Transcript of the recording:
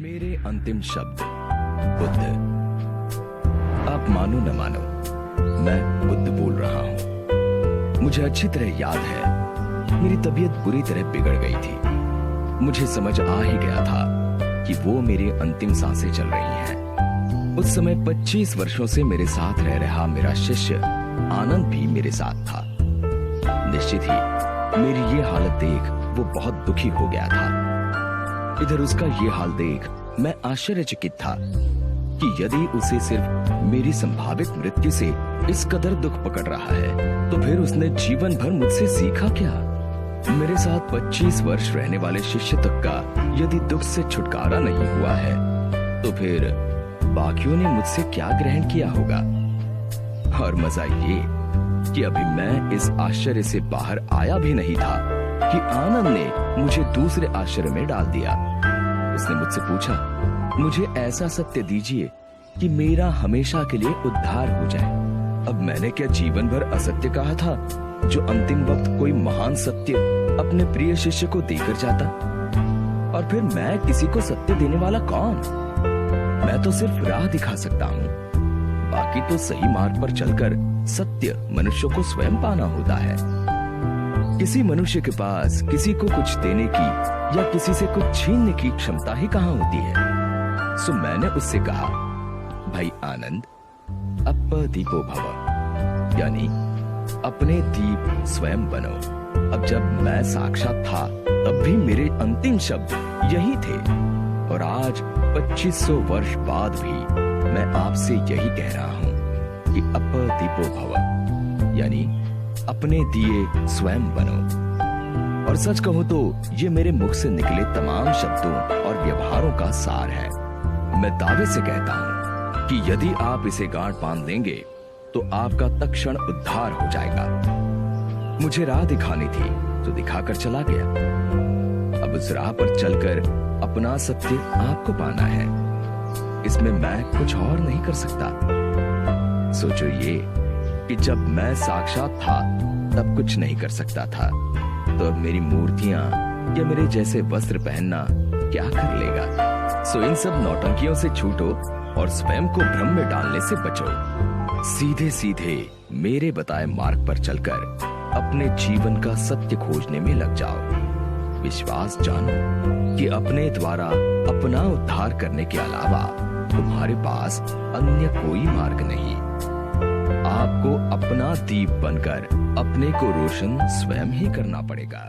मेरे अंतिम शब्द बुद्ध। आप मानो न मानो, मैं बुद्ध बोल रहा हूं। मुझे अच्छी तरह याद है, मेरी तबीयत बुरी तरह बिगड़ गई थी। मुझे समझ आ ही गया था कि वो मेरी अंतिम सांसें चल रही हैं। उस समय 25 वर्षों से मेरे साथ रह रहा मेरा शिष्य आनंद भी मेरे साथ था। निश्चित ही मेरी ये हालत देख वो बहुत दुखी हो गया था। इधर उसका ये हाल देख मैं आश्चर्यचकित था कि यदि उसे सिर्फ मेरी संभावित मृत्यु से इस कदर दुख पकड़ रहा है, तो फिर उसने जीवन भर मुझसे सीखा क्या? मेरे साथ 25 वर्ष रहने वाले शिष्य तक का यदि दुख से छुटकारा नहीं हुआ है, तो फिर बाकियों ने मुझसे क्या ग्रहण किया होगा? और मजा ये कि अभी मैं इस आश्चर्य से बाहर आया भी नहीं था कि आनंद ने मुझे दूसरे आश्चर्य में डाल दिया। उसने मुझसे पूछा, मुझे ऐसा सत्य दीजिए कि मेरा हमेशा के लिए उद्धार हो जाए। अब मैंने क्या जीवन भर असत्य कहा था, जो अंतिम वक्त कोई महान सत्य अपने प्रिय शिष्य को देकर जाता? और फिर मैं किसी को सत्य देने वाला कौन? मैं तो सिर्फ राह दिखा सकता हूँ। बाकी तो सही मार्ग पर चलकर सत्य मनुष्य को स्वयं पाना होता है। किसी मनुष्य के पास किसी को कुछ देने की या किसी से कुछ छीनने की क्षमता ही कहाँ होती है। सो मैंने उससे कहा, भाई आनंद, अपदीपो भव, यानी अपने दीप स्वयं बनो। अब जब मैं साक्षात था, तब भी मेरे अंतिम शब्द यही थे, और आज 2500 वर्ष बाद भी मैं आपसे यही कह रहा हूं कि अपदीपो भव, यानी अपने दिए स्वयं बनो। और सच कहूं तो ये मेरे मुख से निकले तमाम शब्दों और व्यवहारों का सार है। मैं दावे से कहता हूं कि यदि आप इसे गांठ बांध लेंगे तो आपका तत्क्षण उद्धार हो जाएगा। मुझे राह दिखानी थी तो दिखाकर चला गया। अब उस राह पर चलकर अपना सत्य आपको पाना है। इसमें मैं कुछ और नहीं कर सकता। सोचो ये कि जब मैं साक्षात था तब कुछ नहीं कर सकता था, तो अब मेरी मूर्तियां या मेरे जैसे वस्त्र पहनना क्या कर लेगा? सो इन सब नौटंकियों से छूटो और स्वयं को भ्रम में डालने से बचो। सीधे सीधे मेरे बताए मार्ग पर चलकर अपने जीवन का सत्य खोजने में लग जाओ। विश्वास जानो कि अपने द्वारा अपना उद्धार करने के अलावा तुम्हारे पास अन्य कोई मार्ग नहीं। आपको अपना दीप बनकर अपने को रोशन स्वयं ही करना पड़ेगा।